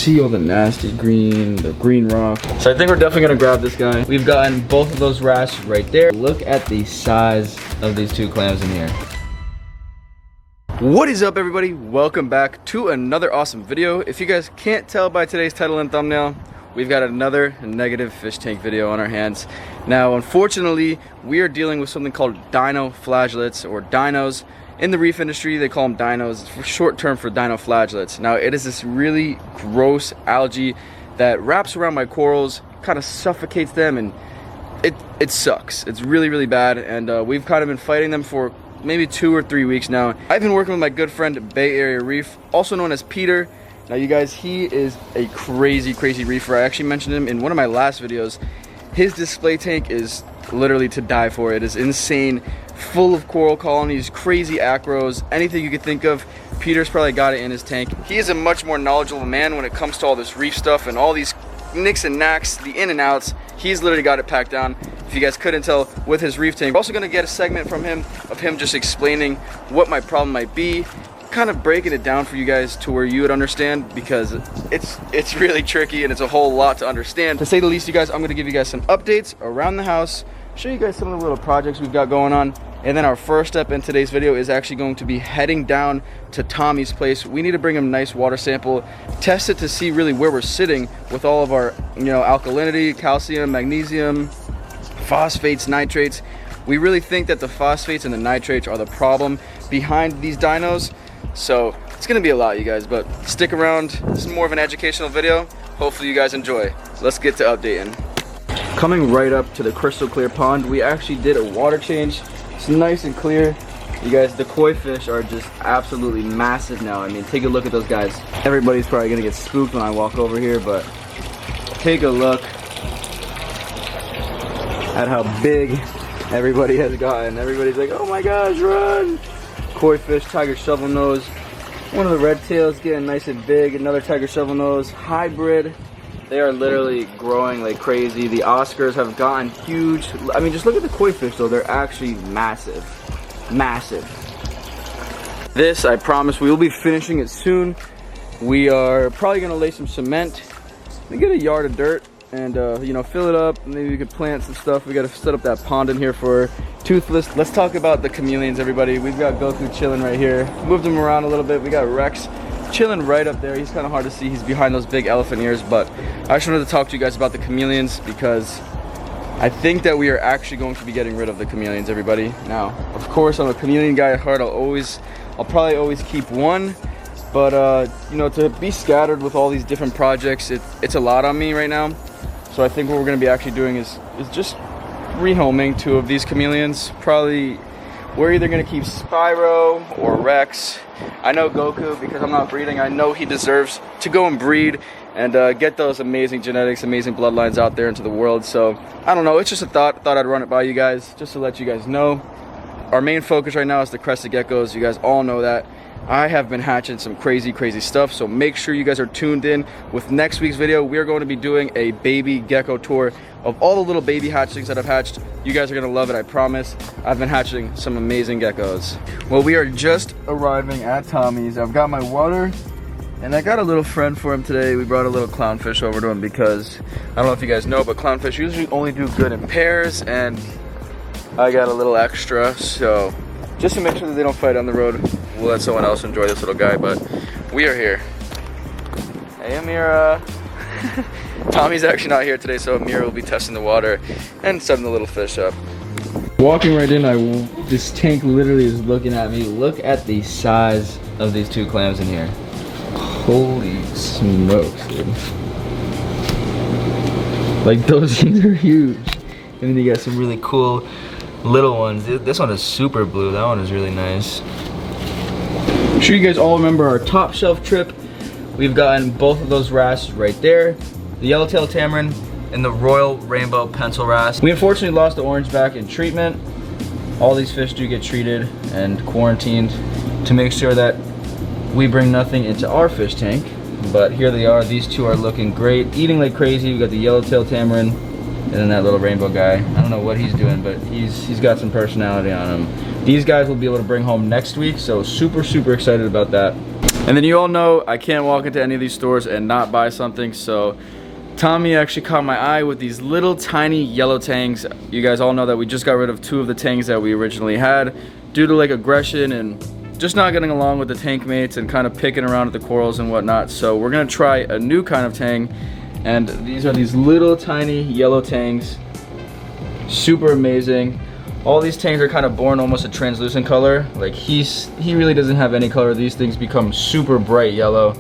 see all the nasty green, the green rock. So I think we're definitely gonna grab this guy. We've gotten both of those wrasse right there. Look at the size of these two clams in here. What is up, everybody? Welcome back to another awesome video. If you guys can't tell by today's title and thumbnail, we've got another negative fish tank video on our hands. Now, unfortunately, we are dealing with something called dino flagellates, or dinos. In the reef industry, they call them dinos. It's for short term for dino flagellates. Now, it is this really gross algae that wraps around my corals, kind of suffocates them, and it sucks. It's really, really bad, and we've kind of been fighting them for maybe 2 or 3 weeks now. I've been working with my good friend Bay Area Reef, also known as Peter. Now, you guys, he is a crazy reefer. I actually mentioned him in one of my last videos. His display tank is literally to die for. It is insane, full of coral colonies, crazy acros, anything you could think of. Peter's probably got it in his tank. He is a much more knowledgeable man when it comes to all this reef stuff and all these nicks and knacks, the in and outs. He's literally got it packed down, if you guys couldn't tell, with his reef tank. We're also gonna get a segment from him of him just explaining what my problem might be, kind of breaking it down for you guys to where you would understand, because it's really tricky and it's a whole lot to understand. To say the least, you guys, I'm gonna give you guys some updates around the house, show you guys some of the little projects we've got going on, and then our first step in today's video is actually going to be heading down to Tommy's place. We need to bring him a nice water sample, test it to see really where we're sitting with all of our, alkalinity, calcium, magnesium, phosphates, nitrates. We really think that the phosphates and the nitrates are the problem behind these dinos. So it's gonna be a lot, you guys, but stick around. This is more of an educational video. Hopefully you guys enjoy. Let's get to updating. Coming right up to the crystal clear pond, we actually did a water change. It's nice and clear. You guys, the koi fish are just absolutely massive now. I mean, take a look at those guys. Everybody's probably gonna get spooked when I walk over here, but take a look at how big everybody has gotten. Everybody's like, oh my gosh, run! Koi fish, tiger shovel nose. One of the red tails getting nice and big. Another tiger shovel nose hybrid. They are literally growing like crazy. The Oscars have gotten huge. I mean, just look at the koi fish though. They're actually massive. Massive. This, I promise, we will be finishing it soon. We are probably gonna lay some cement and get a yard of dirt and fill it up. Maybe we could plant some stuff. We gotta set up that pond in here for Toothless. Let's talk about the chameleons, everybody. We've got Goku chilling right here. Moved him around a little bit. We got Rex chilling right up there. He's kind of hard to see. He's behind those big elephant ears, but I just wanted to talk to you guys about the chameleons because I think that we are actually going to be getting rid of the chameleons, everybody. Now, of course, I'm a chameleon guy at heart. I'll probably always keep one, but to be scattered with all these different projects, it's a lot on me right now. So I think what we're going to be actually doing is just rehoming 2 of these chameleons. Probably we're either going to keep Spyro or Rex. I know Goku, because I'm not breeding, I know he deserves to go and breed and get those amazing genetics, amazing bloodlines out there into the world. So I don't know, it's just a thought I'd run it by you guys just to let you guys know. Our main focus right now is the crested geckos. You guys all know that. I have been hatching some crazy stuff, so make sure you guys are tuned in. With next week's video, we're going to be doing a baby gecko tour of all the little baby hatchlings that I've hatched. You guys are gonna love it, I promise. I've been hatching some amazing geckos. Well, we are just arriving at Tommy's. I've got my water, and I got a little friend for him today. We brought a little clownfish over to him because, I don't know if you guys know, but clownfish usually only do good in pairs, and I got a little extra, so just to make sure that they don't fight on the road, we'll let someone else enjoy this little guy, but we are here. Hey, Amira. Tommy's actually not here today, so Amira will be testing the water and setting the little fish up. Walking right in, this tank literally is looking at me. Look at the size of these 2 clams in here. Holy smokes, dude. Like, those things are huge. And then you got some really cool little ones. This one is super blue. That one is really nice. I'm sure you guys all remember our top shelf trip. We've gotten both of those wrasse right there. The yellowtail tamarin and the royal rainbow pencil wrasse. We unfortunately lost the orangeback in treatment. All these fish do get treated and quarantined to make sure that we bring nothing into our fish tank. But here they are. These 2 are looking great, eating like crazy. We got the yellowtail tamarin and then that little rainbow guy. I don't know what he's doing, but he's got some personality on him. These guys will be able to bring home next week, so super excited about that. And then you all know I can't walk into any of these stores and not buy something, so Tommy actually caught my eye with these little tiny yellow tangs. You guys all know that we just got rid of 2 of the tangs that we originally had due to like aggression and just not getting along with the tank mates and kind of picking around at the corals and whatnot. So we're gonna try a new kind of tang, and these are these little tiny yellow tangs. Super amazing. All these tangs are kind of born almost a translucent color. Like he really doesn't have any color. These things become super bright yellow.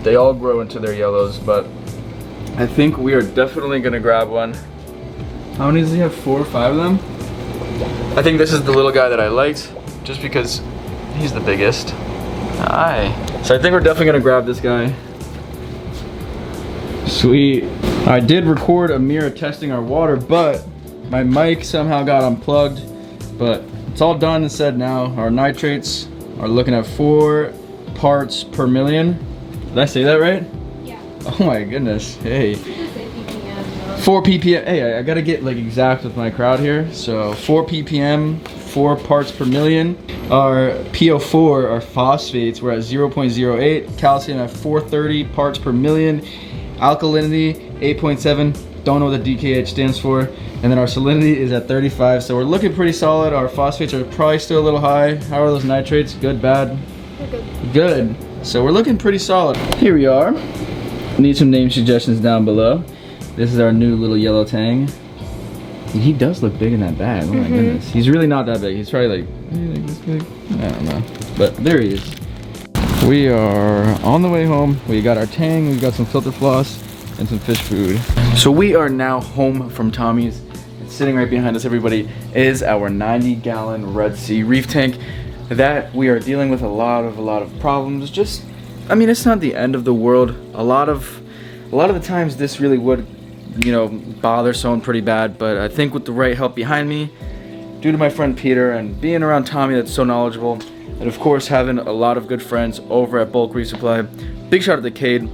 They all grow into their yellows, but I think we are definitely gonna grab one. How many does he have? 4 or 5 of them? I think this is the little guy that I liked, just because he's the biggest. Aye. So I think we're definitely gonna grab this guy. Sweet. I did record a mirror testing our water, but my mic somehow got unplugged. But it's all done and said now. Our nitrates are looking at 4 parts per million. Did I say that right? Yeah. Oh my goodness. Hey. 4 ppm. Hey, I gotta get like exact with my crowd here. So 4 ppm, 4 parts per million. Our PO4, our phosphates, we're at 0.08. Calcium at 430 parts per million. Alkalinity 8.7. Don't know what the DKH stands for. And then our salinity is at 35. So we're looking pretty solid. Our phosphates are probably still a little high. How are those nitrates? Good, bad? They're good. Good. So we're looking pretty solid. Here we are. Need some name suggestions down below. This is our new little yellow tang. He does look big in that bag. Oh my goodness. He's really not that big. He's probably like this big. I don't know. But there he is. We are on the way home. We got our tang, we got some filter floss, and some fish food. So we are now home from Tommy's. And sitting right behind us, everybody, is our 90-gallon Red Sea reef tank that we are dealing with a lot of problems. Just, I mean, it's not the end of the world. A lot of the times this really would, you know, bother someone pretty bad, but I think with the right help behind me, due to my friend Peter and being around Tommy that's so knowledgeable, and of course having a lot of good friends over at Bulk Reef Supply. Big shout out to Cade.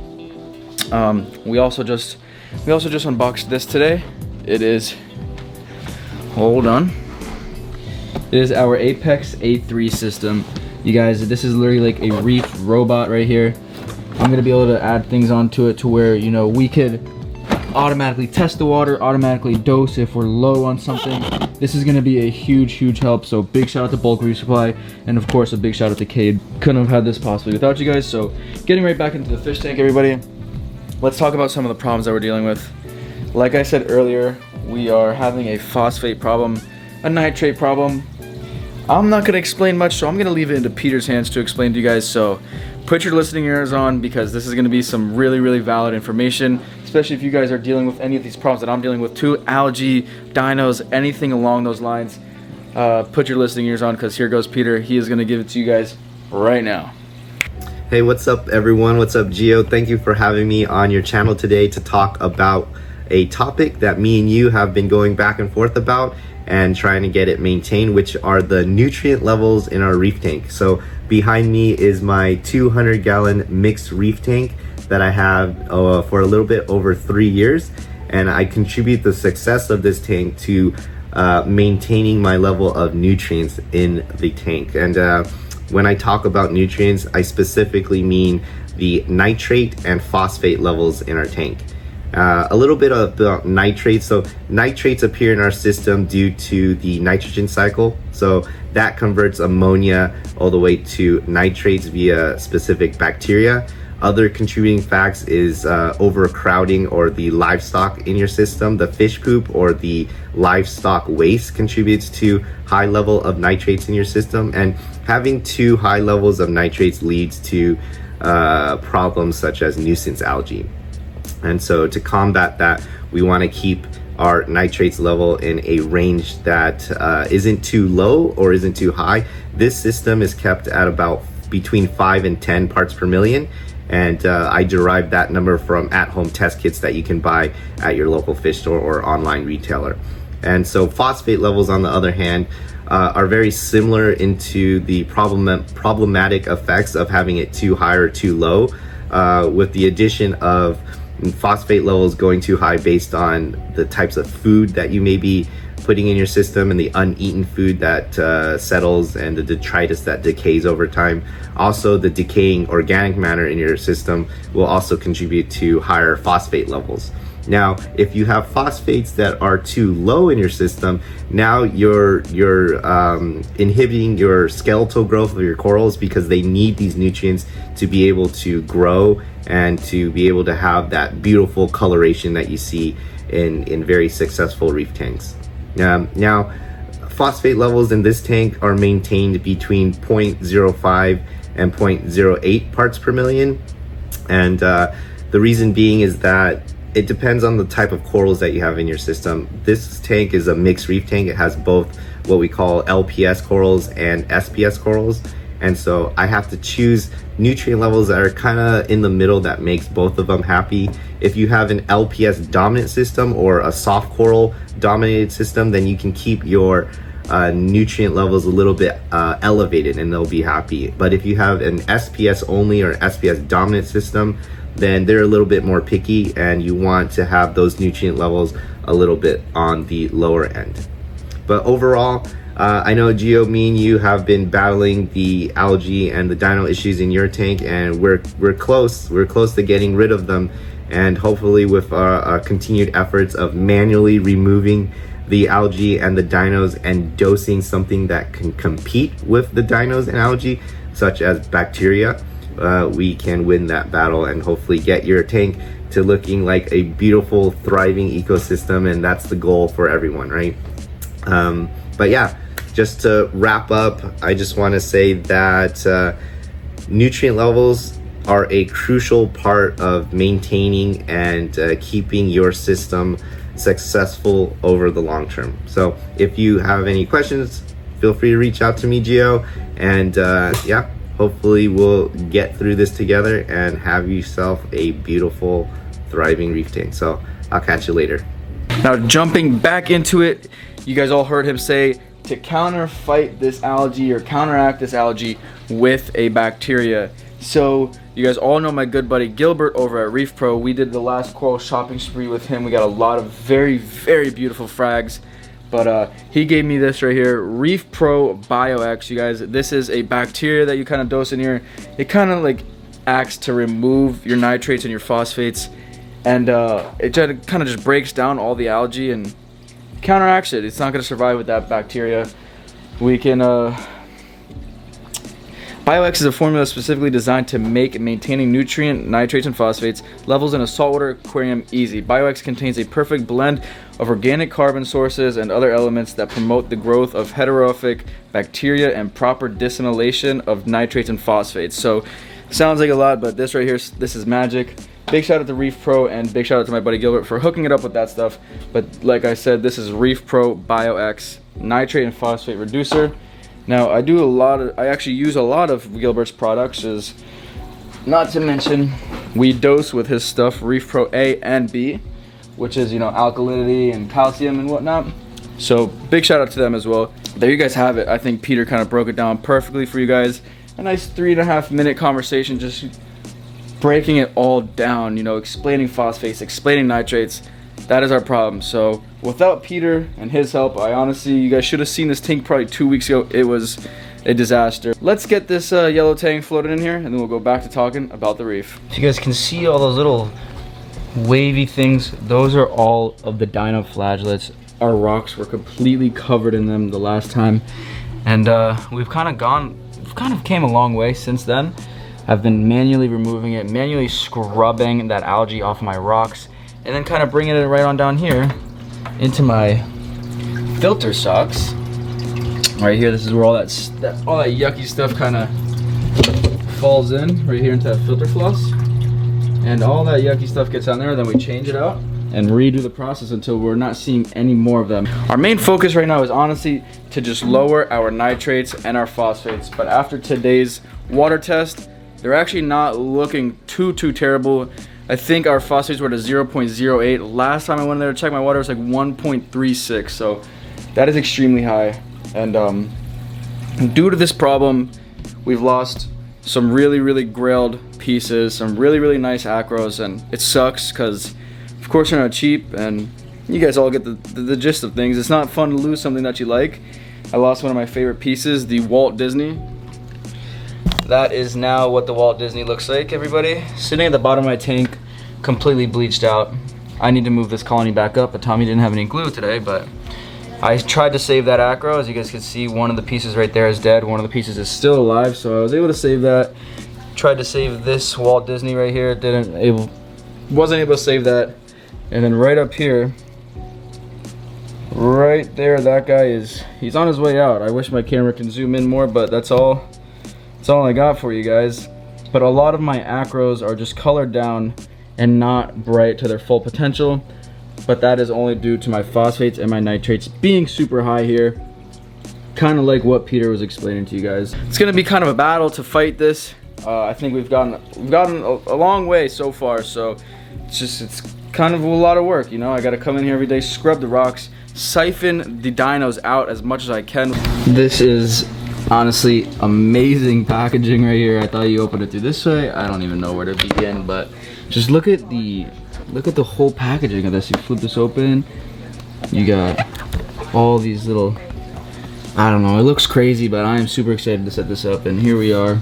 We also just unboxed this today. It is, hold on. It is our Apex A3 system. You guys, this is literally like a reef robot right here. I'm gonna be able to add things onto it to where, you know, we could automatically test the water, automatically dose if we're low on something. This is gonna be a huge help. So big shout out to Bulk Reef Supply, and of course a big shout out to Cade. Couldn't have had this possibly without you guys. So getting right back into the fish tank, everybody. Let's talk about some of the problems that we're dealing with. Like I said earlier, we are having a phosphate problem, a nitrate problem. I'm not gonna explain much, so I'm gonna leave it into Peter's hands to explain to you guys. So put your listening ears on, because this is gonna be some really valid information, especially if you guys are dealing with any of these problems that I'm dealing with too. Algae, dinos, anything along those lines. Put your listening ears on, because here goes Peter. He is gonna give it to you guys right now. Hey, what's up everyone? What's up, Gio? Thank you for having me on your channel today to talk about a topic that me and you have been going back and forth about and trying to get it maintained, which are the nutrient levels in our reef tank. So behind me is my 200-gallon mixed reef tank that I have for a little bit over 3 years, and I contribute the success of this tank to maintaining my level of nutrients in the tank. And when I talk about nutrients, I specifically mean the nitrate and phosphate levels in our tank. A little bit about nitrates. So nitrates appear in our system due to the nitrogen cycle. So that converts ammonia all the way to nitrates via specific bacteria. Other contributing facts is overcrowding or the livestock in your system. The fish poop or the livestock waste contributes to high level of nitrates in your system. And having too high levels of nitrates leads to problems such as nuisance algae. And so to combat that, we want to keep our nitrates level in a range that isn't too low or isn't too high. This system is kept at about between 5 and 10 parts per million. And I derived that number from at-home test kits that you can buy at your local fish store or online retailer. And so phosphate levels, on the other hand, are very similar into the problematic effects of having it too high or too low, with the addition of phosphate levels going too high based on the types of food that you may be putting in your system and the uneaten food that settles and the detritus that decays over time. Also, the decaying organic matter in your system will also contribute to higher phosphate levels. Now, if you have phosphates that are too low in your system, now you're inhibiting your skeletal growth of your corals, because they need these nutrients to be able to grow and to be able to have that beautiful coloration that you see in very successful reef tanks. Now, phosphate levels in this tank are maintained between 0.05 and 0.08 parts per million. And the reason being is that it depends on the type of corals that you have in your system. This tank is a mixed reef tank. It has both what we call LPS corals and SPS corals. And so I have to choose nutrient levels that are kind of in the middle that makes both of them happy. If you have an LPS dominant system or a soft coral dominated system, then you can keep your nutrient levels a little bit elevated and they'll be happy. But if you have an SPS only or SPS dominant system, then they're a little bit more picky and you want to have those nutrient levels a little bit on the lower end. But overall, I know Gio, me and you have been battling the algae and the dino issues in your tank, and we're close to getting rid of them. And hopefully with our continued efforts of manually removing the algae and the dinos and dosing something that can compete with the dinos and algae, such as bacteria, we can win that battle and hopefully get your tank to looking like a beautiful, thriving ecosystem. And that's the goal for everyone, right? But yeah, just to wrap up, I just want to say that nutrient levels are a crucial part of maintaining and keeping your system successful over the long term. So if you have any questions, feel free to reach out to me, Gio, and yeah, hopefully we'll get through this together and have yourself a beautiful, thriving reef tank. So I'll catch you later. Now, jumping back into it, you guys all heard him say to counterfight this algae or counteract this algae with a bacteria. So you guys all know my good buddy Gilbert over at Reef Pro. We did the last coral shopping spree with him. We got a lot of very, very beautiful frags. But he gave me this right here, Reef Pro BioX. You guys, this is a bacteria that you kind of dose in here. It kind of like acts to remove your nitrates and your phosphates, and it kind of just breaks down all the algae and counteracts it. It's not going to survive with that bacteria. We can BioX is a formula specifically designed to make maintaining nutrient, nitrates, and phosphates levels in a saltwater aquarium easy. BioX contains a perfect blend of organic carbon sources and other elements that promote the growth of heterophytic bacteria and proper dissimilation of nitrates and phosphates. So, sounds like a lot, but this right here, this is magic. Big shout out to Reef Pro and big shout out to my buddy Gilbert for hooking it up with that stuff. But like I said, this is Reef Pro BioX nitrate and phosphate reducer. Now I actually use a lot of Gilbert's products, is not to mention we dose with his stuff Reef Pro A and B, which is, you know, alkalinity and calcium and whatnot. So big shout out to them as well. There you guys have it. I think Peter kind of broke it down perfectly for you guys. A nice 3.5 minute conversation, just breaking it all down, you know, explaining phosphates, explaining nitrates. That is our problem. So without Peter and his help, I honestly, you guys should have seen this tank probably 2 weeks ago. It was a disaster. Let's get this yellow tank floated in here, and then we'll go back to talking about the reef. So you guys can see all those little wavy things. Those are all of the dino flagellates. Our rocks were completely covered in them the last time, and we've kind of came a long way since then. I've been manually removing it, manually scrubbing that algae off my rocks, and then kind of bringing it right on down here into my filter socks. Right here, this is where all that yucky stuff kind of falls in, right here into that filter floss. And all that yucky stuff gets on there, then we change it out and redo the process until we're not seeing any more of them. Our main focus right now is honestly to just lower our nitrates and our phosphates. But after today's water test, they're actually not looking too terrible. I think our phosphates were at 0.08. Last time I went in there to check my water, it was like 1.36. So that is extremely high. And due to this problem, we've lost some really grilled pieces, some really nice acros, and it sucks because of course they're not cheap, and you guys all get the gist of things. It's not fun to lose something that you like. I lost one of my favorite pieces, the Walt Disney. That is now what the Walt Disney looks like, everybody. Sitting at the bottom of my tank, completely bleached out. I need to move this colony back up, but Tommy didn't have any glue today, but I tried to save that acro. As you guys can see, one of the pieces right there is dead. One of the pieces is still alive, so I was able to save that. Tried to save this Walt Disney right here. Wasn't able to save that. And then right up here, right there, that guy he's on his way out. I wish my camera can zoom in more, but that's all I got for you guys. But a lot of my acros are just colored down and not bright to their full potential. But that is only due to my phosphates and my nitrates being super high here. Kind of like what Peter was explaining to you guys. It's gonna be kind of a battle to fight this. I think we've gotten a long way so far, so it's kind of a lot of work, you know. I gotta come in here every day, scrub the rocks, siphon the dinos out as much as I can. This is honestly amazing packaging right here. I thought you opened it through this way. I don't even know where to begin, but just look at the whole packaging of this. You flip this open, you got all these little, I don't know, it looks crazy, but I am super excited to set this up. And here we are.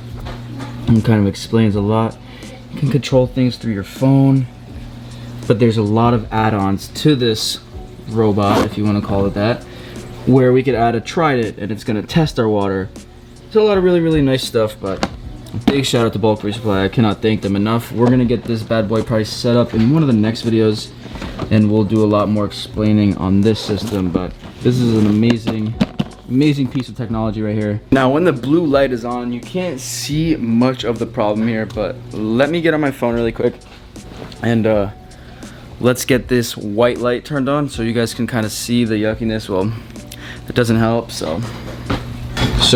It kind of explains a lot. You can control things through your phone, but there's a lot of add-ons to this robot, if you want to call it that, where we could add a trident and it's going to test our water. There's a lot of really nice stuff, but big shout out to Bulk Resupply. I cannot thank them enough. We're gonna get this bad boy probably set up in one of the next videos, and we'll do a lot more explaining on this system. But this is an amazing piece of technology right here. Now when the blue light is on, you can't see much of the problem here, but let me get on my phone really quick and let's get this white light turned on so you guys can kind of see the yuckiness. Well, that doesn't help, so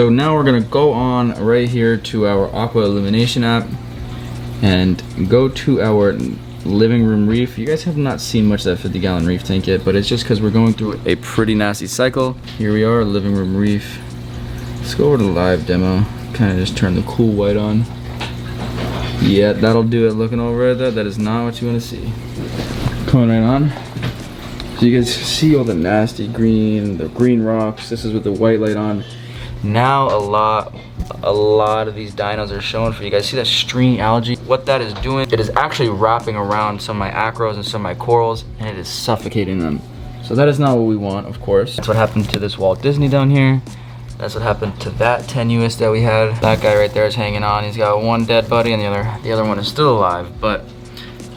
now we're gonna go on right here to our Aqua Illumination app and go to our living room reef. You guys have not seen much of that 50-gallon reef tank yet, but it's just because we're going through a pretty nasty cycle. Here we are, living room reef. Let's go over to the live demo. Kind of just turn the cool white on. Yeah, that'll do it. Looking over at that, that is not what you want to see. Coming right on. So you guys see all the nasty green, the green rocks. This is with the white light on. Now a lot of these dinos are showing for you guys. See that stringy algae? What that is doing, it is actually wrapping around some of my acros and some of my corals, and it is suffocating them. So that is not what we want, of course. That's what happened to this Walt Disney down here. That's what happened to that tenuous that we had. That guy right there is hanging on. He's got one dead buddy, and the other one is still alive. But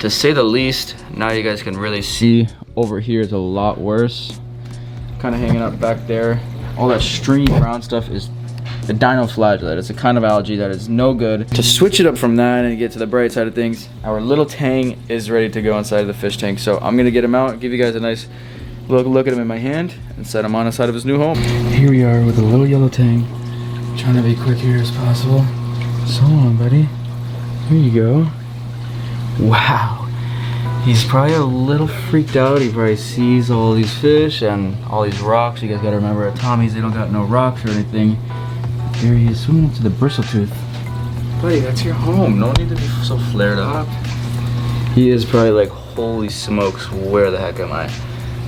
to say the least, now you guys can really see over here is a lot worse. Kind of hanging up back there. All that stringy brown stuff is a dinoflagellate. It's a kind of algae that is no good. To switch it up from that and get to the bright side of things, our little tang is ready to go inside of the fish tank. So I'm gonna get him out, give you guys a nice look at him in my hand, and set him on the side of his new home. Here we are with a little yellow tang. Trying to be quick here as possible. So long, buddy. Here you go. Wow. He's probably a little freaked out. He probably sees all these fish and all these rocks. You guys gotta remember at Tommy's they don't got no rocks or anything. Here he is swimming up to the bristle-tooth. Buddy, that's your home. No need to be so flared up. He is probably like, holy smokes, where the heck am I?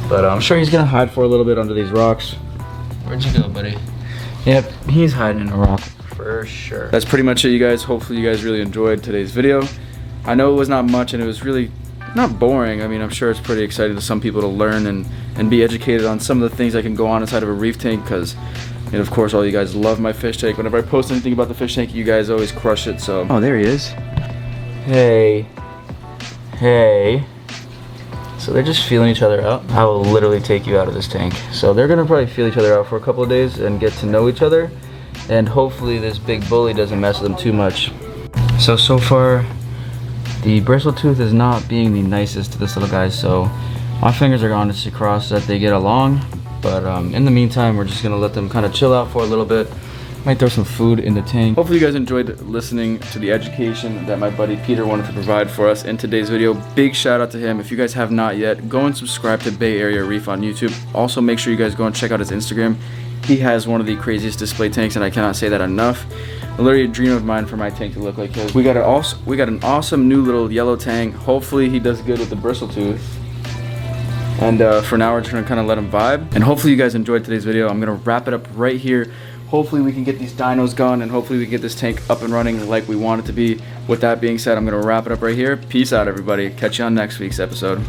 But I'm sure he's gonna hide for a little bit under these rocks. Where'd you go, buddy? Yep, he's hiding in a rock for sure. That's pretty much it, you guys. Hopefully you guys really enjoyed today's video. I know it was not much and it was really not boring. I mean, I'm sure it's pretty exciting to some people to learn and be educated on some of the things that can go on inside of a reef tank, because, and of course, all you guys love my fish tank. Whenever I post anything about the fish tank, you guys always crush it, so. Oh, there he is. Hey. Hey. So they're just feeling each other out. I will literally take you out of this tank. So they're gonna probably feel each other out for a couple of days and get to know each other. And hopefully this big bully doesn't mess with them too much. So far, the bristle-tooth is not being the nicest to this little guy, so my fingers are honestly crossed that they get along. But in the meantime, we're just gonna let them kind of chill out for a little bit. Might throw some food in the tank. Hopefully you guys enjoyed listening to the education that my buddy Peter wanted to provide for us in today's video. Big shout out to him. If you guys have not yet, go and subscribe to Bay Area Reef on YouTube. Also make sure you guys go and check out his Instagram. He has one of the craziest display tanks, and I cannot say that enough. Literally a dream of mine for my tank to look like his. We got an awesome new little yellow tang. Hopefully he does good with the bristle tooth. And for now, we're just gonna kind of let them vibe. And hopefully you guys enjoyed today's video. I'm gonna wrap it up right here. Hopefully we can get these dinos going, and hopefully we can get this tank up and running like we want it to be. With that being said, I'm gonna wrap it up right here. Peace out, everybody. Catch you on next week's episode.